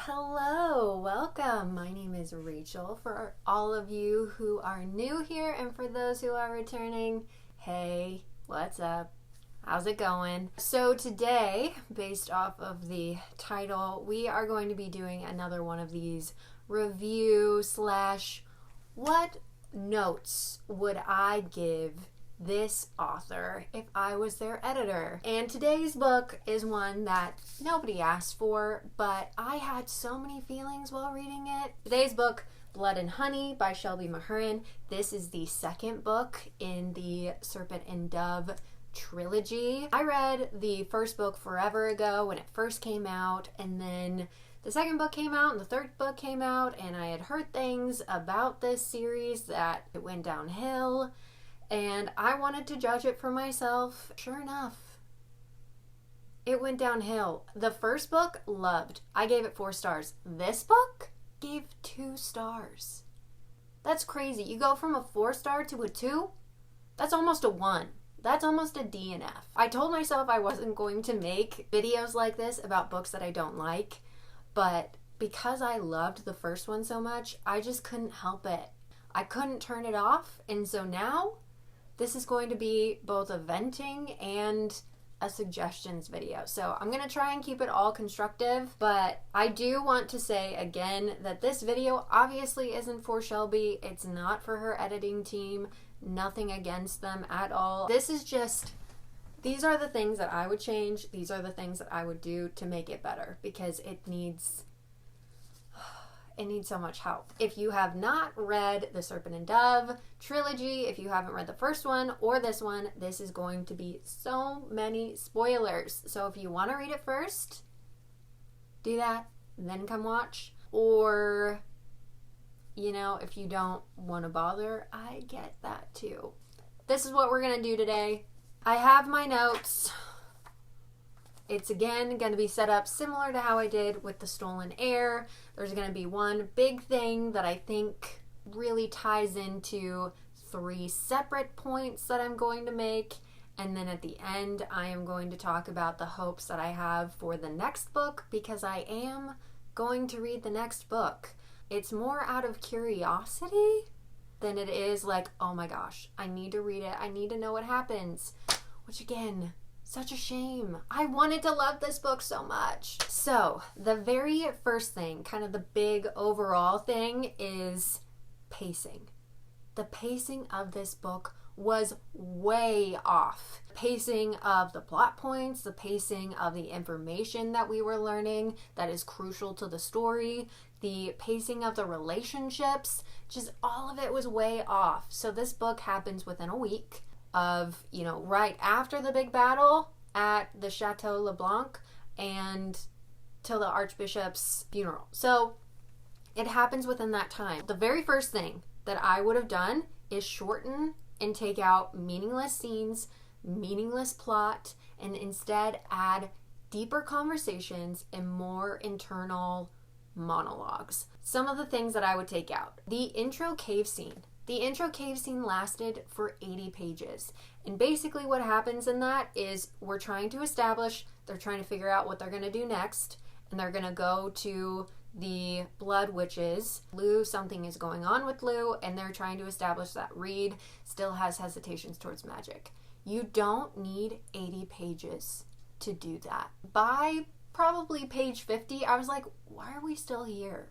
Hello, welcome. My name is Rachel. For all of you who are new here and for those who are returning, hey, what's up? How's it going? So today, based off of the title, we are going to be doing another one of these review / what notes would I give this author if I was their editor. And today's book is one that nobody asked for, but I had so many feelings while reading it. Today's book, Blood and Honey by Shelby Mahurin. This is the second book in the Serpent and Dove trilogy. I read the first book forever ago when it first came out, and then the second book came out and the third book came out, and I had heard things about this series that it went downhill, and I wanted to judge it for myself. Sure enough, it went downhill. The first book, loved. I gave it 4 stars. This book, gave 2 stars. That's crazy. You go from a 4-star to a 2? That's almost a 1. That's almost a D and F. I told myself I wasn't going to make videos like this about books that I don't like, but because I loved the first one so much, I just couldn't help it. I couldn't turn it off, and so now this is going to be both a venting and a suggestions video. So I'm going to try and keep it all constructive, but I do want to say again that this video obviously isn't for Shelby. It's not for her editing team. Nothing against them at all. This is just, these are the things that I would change. These are the things that I would do to make it better, because it needs so much help. If you have not read the Serpent and Dove trilogy, if you haven't read the first one or this one, this is going to be so many spoilers. So if you want to read it first, do that, then come watch. Or, you know, if you don't want to bother, I get that too. This is what we're going to do today. I have my notes. It's again going to be set up similar to how I did with the Stolen Heir. There's going to be one big thing that I think really ties into 3 separate points that I'm going to make. And then at the end, I am going to talk about the hopes that I have for the next book, because I am going to read the next book. It's more out of curiosity than it is like, oh my gosh, I need to read it. I need to know what happens. Which again, such a shame. I wanted to love this book so much. So the very first thing, kind of the big overall thing, is pacing. The pacing of this book was way off. The pacing of the plot points, the pacing of the information that we were learning that is crucial to the story, the pacing of the relationships, just all of it was way off. So this book happens within a week of, you know, right after the big battle at the Chateau LeBlanc and till the Archbishop's funeral. So it happens within that time. The very first thing that I would have done is shorten and take out meaningless scenes, meaningless plot, and instead add deeper conversations and more internal monologues. Some of the things that I would take out. The intro cave scene. The intro cave scene lasted for 80 pages. And basically what happens in that is they're trying to figure out what they're going to do next. And they're going to go to the Blood Witches. Something is going on with Lou, and they're trying to establish that Reed still has hesitations towards magic. You don't need 80 pages to do that. By probably page 50, I was like, why are we still here?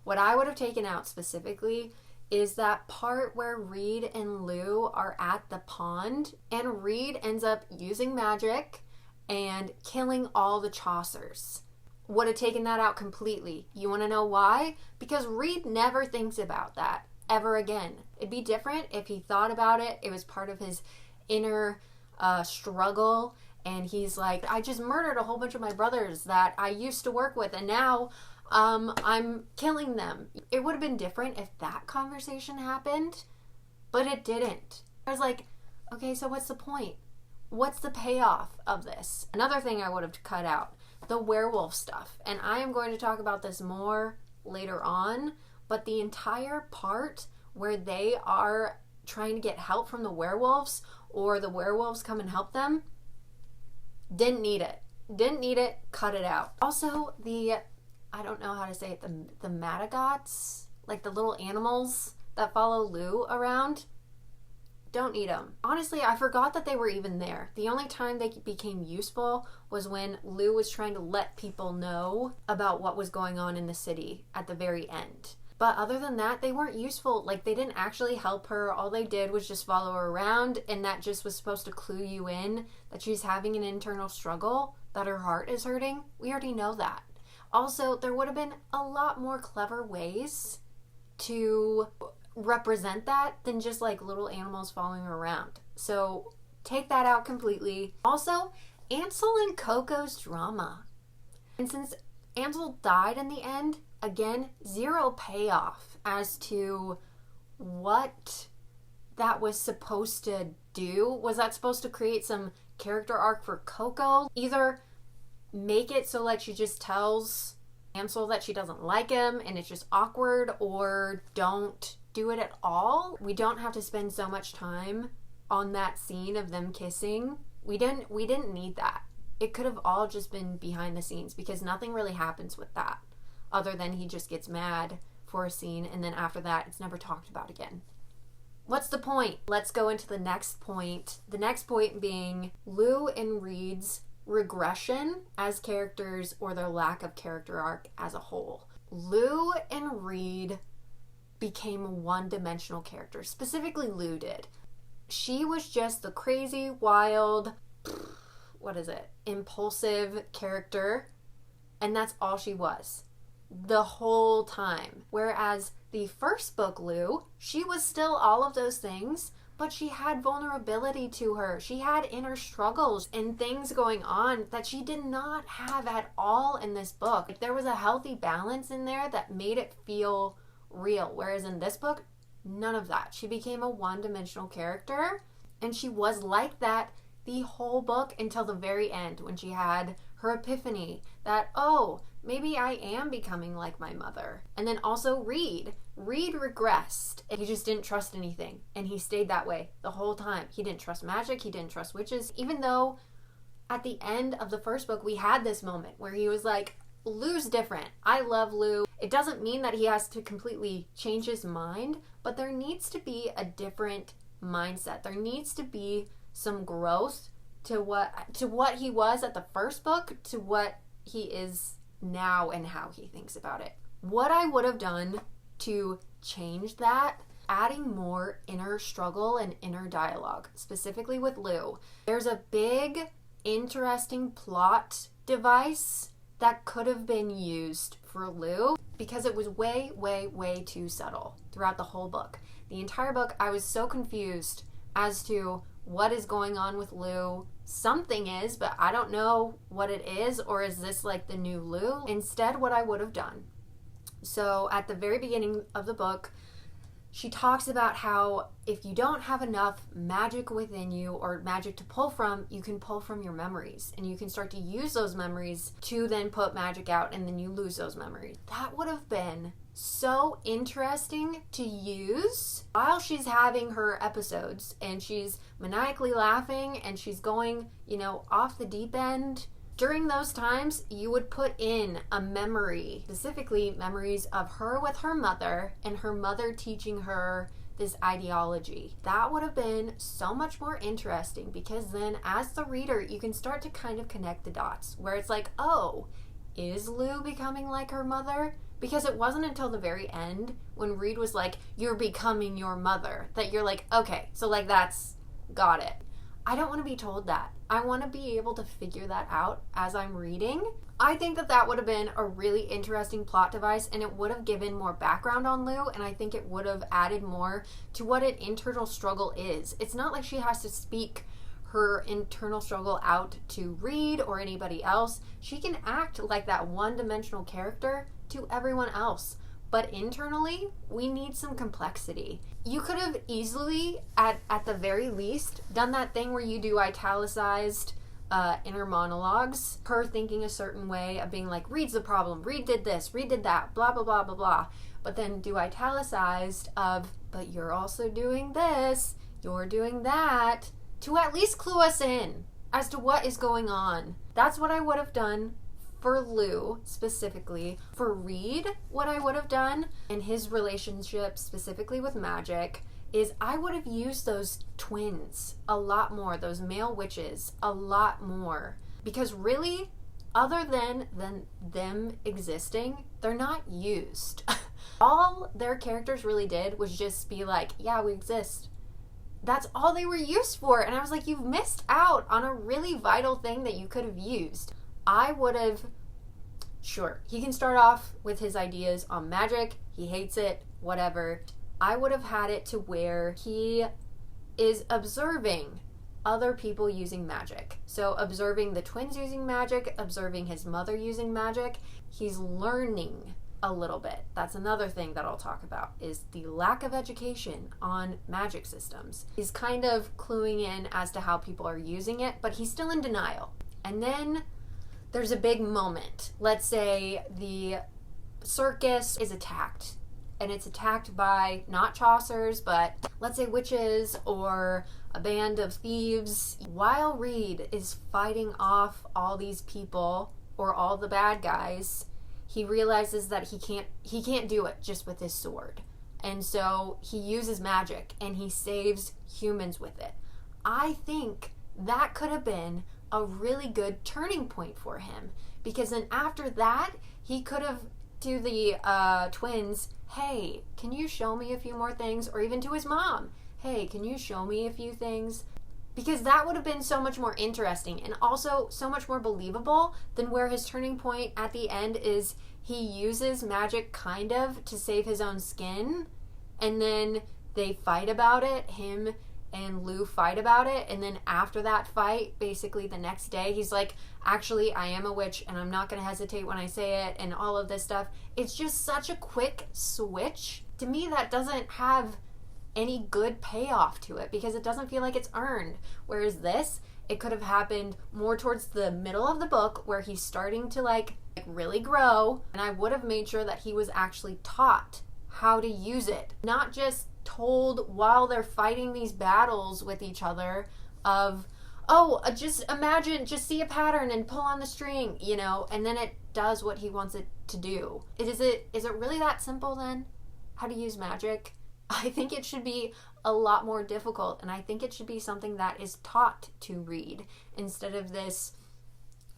What I would have taken out specifically is that part where Reed and Lou are at the pond, and Reed ends up using magic and killing all the Chaucers. Would have taken that out completely. You want to know why? Because Reed never thinks about that ever again. It'd be different if he thought about it. It was part of his inner struggle, and he's like, I just murdered a whole bunch of my brothers that I used to work with, and now I'm killing them. It would have been different if that conversation happened, but it didn't. I was like, okay, so what's the point? What's the payoff of this? Another thing I would have cut out, the werewolf stuff. And I am going to talk about this more later on, but the entire part where they are trying to get help from the werewolves, or the werewolves come and help them, didn't need it. Cut it out. Also, the I don't know how to say it, the matagots, like the little animals that follow Lou around. Don't eat them. Honestly, I forgot that they were even there. The only time they became useful was when Lou was trying to let people know about what was going on in the city at the very end. But other than that, they weren't useful. Like, they didn't actually help her. All they did was just follow her around, and that just was supposed to clue you in that she's having an internal struggle, that her heart is hurting. We already know that. Also, there would have been a lot more clever ways to represent that than just like little animals following her around. So take that out completely. Also, Ansel and Coco's drama. And since Ansel died in the end, again, zero payoff as to what that was supposed to do. Was that supposed to create some character arc for Coco? Either make it so like she just tells Ansel that she doesn't like him and it's just awkward, or don't do it at all. We don't have to spend so much time on that scene of them kissing. We didn't need that. It could have all just been behind the scenes, because nothing really happens with that other than he just gets mad for a scene, and then after that it's never talked about again. What's the point? Let's go into the next point. The next point being Lou and Reed's regression as characters, or their lack of character arc as a whole. Lou and Reed became one-dimensional characters. Specifically, Lou did. She was just the crazy, wild, impulsive character, and that's all she was the whole time. Whereas the first book, Lou, she was still all of those things, but she had vulnerability to her. She had inner struggles and things going on that she did not have at all in this book. Like, there was a healthy balance in there that made it feel real. Whereas in this book, none of that. She became a one-dimensional character, and she was like that the whole book until the very end, when she had her epiphany that, oh, maybe I am becoming like my mother. And then also Reed regressed, and he just didn't trust anything, and he stayed that way the whole time. He didn't trust magic, he didn't trust witches, even though at the end of the first book we had this moment where he was like, Lou's different. I love Lou. It doesn't mean that he has to completely change his mind, but there needs to be a different mindset. There needs to be some growth to what he was at the first book to what he is now and how he thinks about it. What I would have done to change that, adding more inner struggle and inner dialogue, specifically with Lou. There's a big, interesting plot device that could have been used for Lou, because it was way, way, way too subtle throughout the whole book. The entire book, I was so confused as to what is going on with Lou. Something is, but I don't know what it is, or is this like the new Lou? Instead, what I would have done. So at the very beginning of the book, she talks about how if you don't have enough magic within you, or magic to pull from, you can pull from your memories, and you can start to use those memories to then put magic out, and then you lose those memories. That would have been so interesting to use while she's having her episodes and she's maniacally laughing and she's going, off the deep end. During those times, you would put in a memory, specifically memories of her with her mother, and her mother teaching her this ideology. That would have been so much more interesting, because then as the reader, you can start to kind of connect the dots, where it's like, oh, is Lou becoming like her mother? Because it wasn't until the very end, when Reed was like, you're becoming your mother, that you're like, okay, so like that's, got it. I don't want to be told that. I want to be able to figure that out as I'm reading. I think that would have been a really interesting plot device, and it would have given more background on Lou, and I think it would have added more to what an internal struggle is. It's not like she has to speak her internal struggle out to Reed or anybody else. She can act like that one-dimensional character to everyone else. But internally, we need some complexity. You could have easily, at the very least, done that thing where you do italicized inner monologues, her thinking a certain way of being like, Reed's the problem, Reed did this, Reed did that, blah, blah, blah, blah, blah. But then do italicized of, but you're also doing this, you're doing that, to at least clue us in as to what is going on. That's what I would have done for Lou specifically. For Reed, what I would have done in his relationship specifically with magic is I would have used those twins a lot more, those male witches a lot more. Because really, other than them existing, they're not used. All their characters really did was just be like, yeah, we exist. That's all they were used for. And I was like, you've missed out on a really vital thing that you could have used. I would have, sure, he can start off with his ideas on magic. He hates it, whatever. I would have had it to where he is observing other people using magic. So observing the twins using magic, observing his mother using magic. He's learning a little bit. That's another thing that I'll talk about, is the lack of education on magic systems. He's kind of cluing in as to how people are using it, but he's still in denial. And then there's a big moment. Let's say the circus is attacked, and it's attacked by not Chaucers, but let's say witches or a band of thieves. While Reed is fighting off all these people or all the bad guys, he realizes that he can't do it just with his sword. And so he uses magic and he saves humans with it. I think that could have been a really good turning point for him, because then after that, he could have to the twins, hey, can you show me a few more things? Or even to his mom, hey, can you show me a few things? Because that would have been so much more interesting and also so much more believable than where his turning point at the end is he uses magic kind of to save his own skin, and then they fight about it, him and Lou fight about it, and then after that fight, basically the next day, he's like, actually, I am a witch and I'm not going to hesitate when I say it, and all of this stuff. It's just such a quick switch. To me, that doesn't have any good payoff to it because it doesn't feel like it's earned. Whereas this, it could have happened more towards the middle of the book where he's starting to like really grow, and I would have made sure that he was actually taught how to use it, not just told while they're fighting these battles with each other of, oh, just imagine, just see a pattern and pull on the string, you know, and then it does what he wants it to do. Is it really that simple then? How to use magic? I think it should be a lot more difficult, and I think it should be something that is taught to Reed instead of this,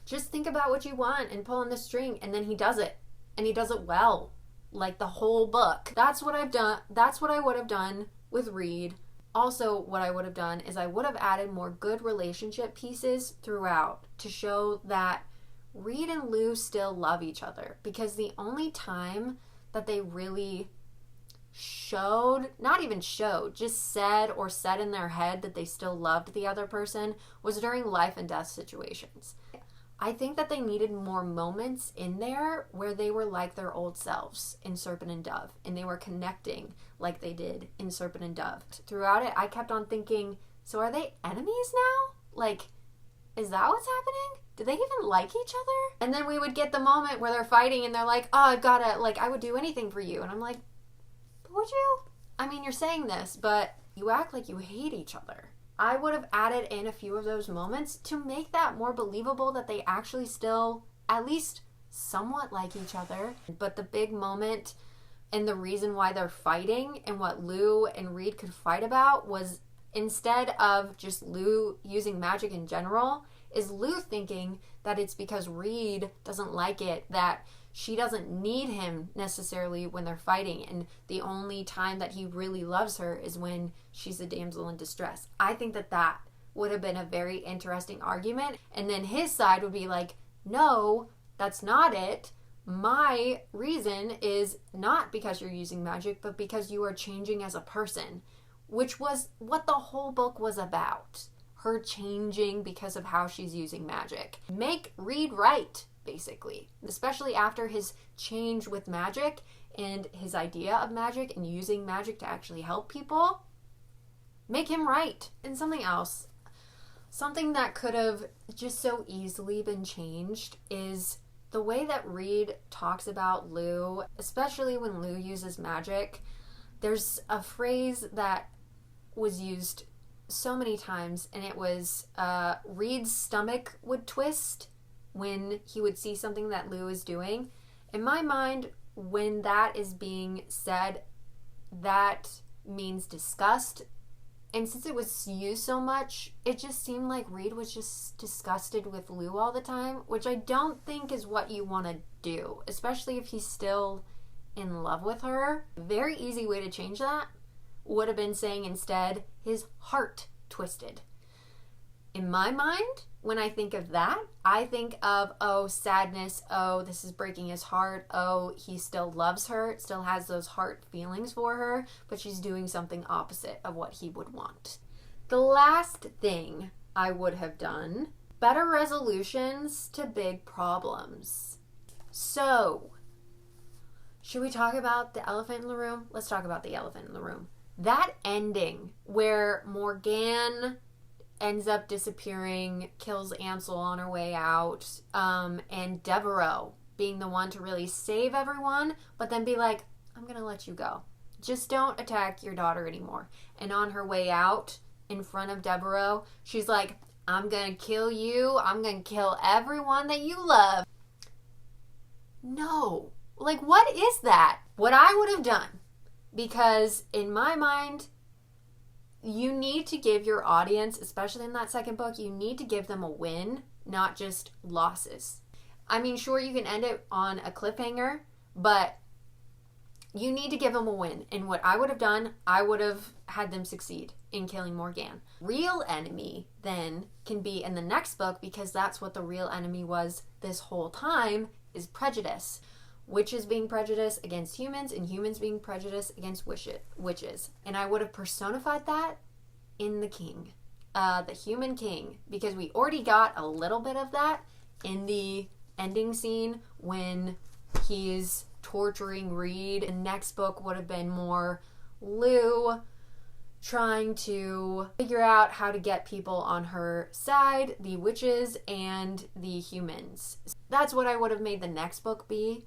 just think about what you want and pull on the string, and then he does it, and he does it well, like the whole book. That's what I've done. That's what I would have done with Reed. Also, what I would have done is I would have added more good relationship pieces throughout to show that Reed and Lou still love each other, because the only time that they really showed, not even showed, just said or said in their head that they still loved the other person was during life and death situations. I think that they needed more moments in there where they were like their old selves in Serpent and Dove, and they were connecting like they did in Serpent and Dove. Throughout it, I kept on thinking, so are they enemies now? Like, is that what's happening? Do they even like each other? And then we would get the moment where they're fighting and they're like, oh, I've gotta, like, I would do anything for you. And I'm like, would you? I mean, you're saying this, but you act like you hate each other. I would have added in a few of those moments to make that more believable that they actually still at least somewhat like each other. But the big moment and the reason why they're fighting and what Lou and Reed could fight about was, instead of just Lou using magic in general, is Lou thinking that it's because Reed doesn't like it, that she doesn't need him necessarily when they're fighting, and the only time that he really loves her is when she's a damsel in distress. I think that that would have been a very interesting argument, and then his side would be like, no, that's not it. My reason is not because you're using magic, but because you are changing as a person, which was what the whole book was about. Her changing because of how she's using magic. Make Reed right, basically. Especially after his change with magic and his idea of magic and using magic to actually help people. Make him right. And something else, something that could have just so easily been changed is the way that Reed talks about Lou, especially when Lou uses magic. There's a phrase that was used so many times, and it was Reed's stomach would twist when he would see something that Lou is doing. In my mind, when that is being said, that means disgust. And since it was used so much, it just seemed like Reed was just disgusted with Lou all the time, which I don't think is what you want to do, especially if he's still in love with her. A very easy way to change that would have been saying instead, his heart twisted. In my mind, when I think of that, I think of, oh, sadness, oh, this is breaking his heart, oh, he still loves her, still has those heart feelings for her, but she's doing something opposite of what he would want. The last thing I would have done, better resolutions to big problems. So, should we talk about the elephant in the room? Let's talk about the elephant in the room. That ending where Morgane ends up disappearing, kills Ansel on her way out, and Devereaux being the one to really save everyone, but then be like, I'm gonna let you go. Just don't attack your daughter anymore. And on her way out, in front of Devereaux, she's like, I'm gonna kill you, I'm gonna kill everyone that you love. No. Like, what is that? What I would have done, because in my mind, you need to give your audience, especially in that second book, you need to give them a win, not just losses. I mean, sure, you can end it on a cliffhanger, but you need to give them a win. And what I would have done, I would have had them succeed in killing Morgane. Real enemy, then, can be in the next book, because that's what the real enemy was this whole time, is prejudice. Witches being prejudiced against humans, and humans being prejudiced against witches. And I would have personified that in the king, the human king, because we already got a little bit of that in the ending scene when he's torturing Reed. The next book would have been more Lou trying to figure out how to get people on her side, the witches and the humans. That's what I would have made the next book be,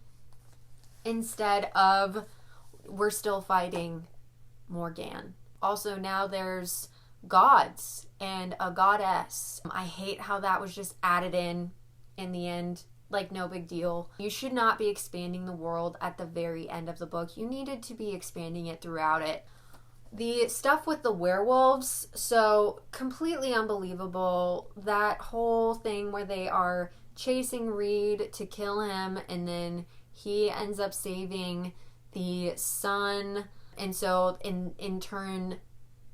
instead of we're still fighting Morgane. Also, now there's gods and a goddess. I hate how that was just added in the end, like no big deal. You should not be expanding the world at the very end of the book. You needed to be expanding it throughout it. The stuff with the werewolves, so completely unbelievable. That whole thing where they are chasing Reed to kill him, and then he ends up saving the son, and so in turn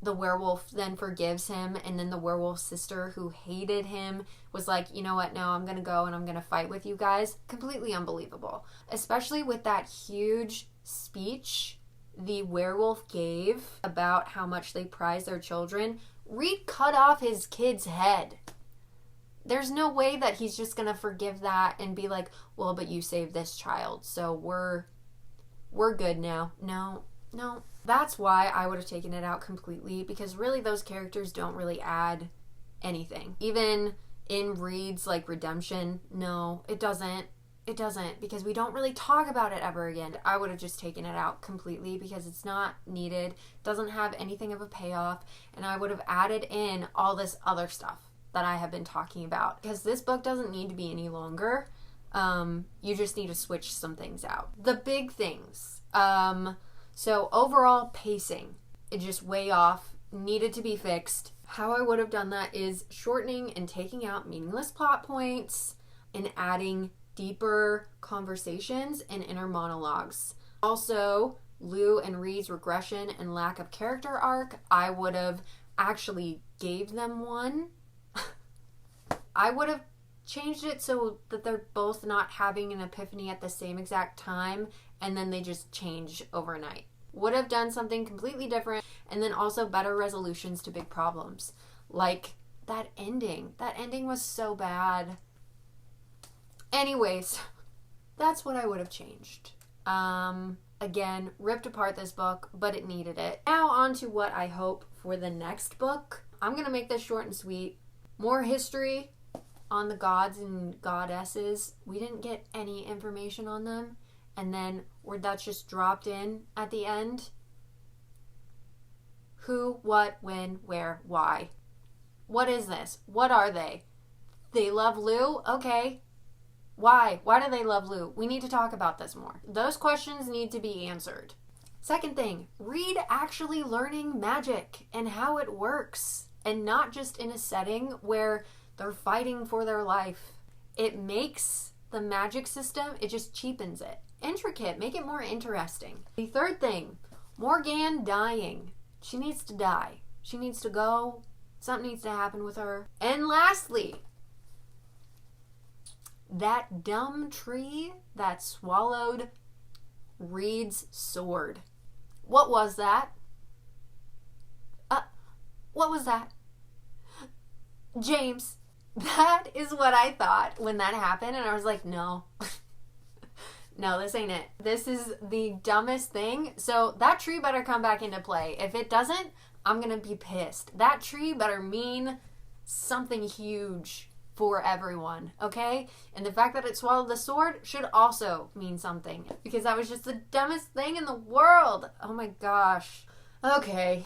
the werewolf then forgives him, and then the werewolf sister who hated him was like, you know what, no, I'm gonna go and I'm gonna fight with you guys. Completely unbelievable. Especially with that huge speech the werewolf gave about how much they prize their children. Reed cut off his kid's head. There's no way that he's just gonna forgive that and be like, well, but you saved this child, so we're good now. No. That's why I would have taken it out completely, because really those characters don't really add anything. Even in Reed's like redemption, no, it doesn't, because we don't really talk about it ever again. I would have just taken it out completely because it's not needed, doesn't have anything of a payoff, and I would have added in all this other stuff that I have been talking about, because this book doesn't need to be any longer. You just need to switch some things out. The big things. So overall pacing, it just way off, needed to be fixed. How I would have done that is shortening and taking out meaningless plot points and adding deeper conversations and inner monologues. Also, Lou and Reed's regression and lack of character arc, I would have actually gave them one. I would have changed it so that they're both not having an epiphany at the same exact time, and then they just change overnight. Would have done something completely different, and then also better resolutions to big problems. Like that ending. That ending was so bad. Anyways, that's what I would have changed. Again, ripped apart this book, but it needed it. Now on to what I hope for the next book. I'm going to make this short and sweet. More history on the gods and goddesses. We didn't get any information on them. And then where that's just dropped in at the end. Who, what, when, where, why. What is this? What are they? They love Lou? Okay. Why? Why do they love Lou? We need to talk about this more. Those questions need to be answered. Second thing, read actually learning magic and how it works, and not just in a setting where they're fighting for their life. It makes the magic system, it just cheapens it. Intricate, make it more interesting. The third thing, Morgane dying. She needs to die. She needs to go. Something needs to happen with her. And lastly, that dumb tree that swallowed Reed's sword. What was that? What was that? James, that is what I thought when that happened, and I was like, no. No, this ain't it. This is the dumbest thing. So that tree better come back into play. If it doesn't, I'm gonna be pissed. That tree better mean something huge for everyone, okay? And the fact that it swallowed the sword should also mean something, because that was just the dumbest thing in the world. Oh my gosh. Okay,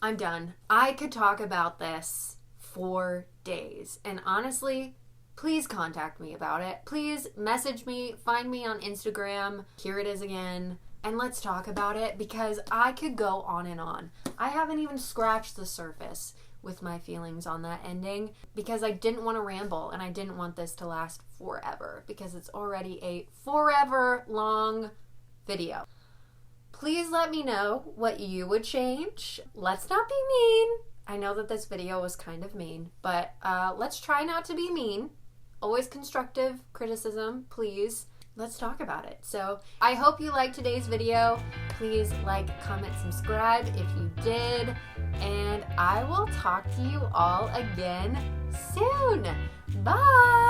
I'm done. I could talk about this for days, and honestly, please contact me about it. Please message me, find me on Instagram. Here it is again. And let's talk about it, because I could go on and on. I haven't even scratched the surface with my feelings on that ending, because I didn't want to ramble and I didn't want this to last forever, because it's already a forever long video. Please let me know what you would change. Let's not be mean. I know that this video was kind of mean, but let's try not to be mean. Always constructive criticism, please. Let's talk about it. So I hope you liked today's video. Please like, comment, subscribe if you did. And I will talk to you all again soon. Bye!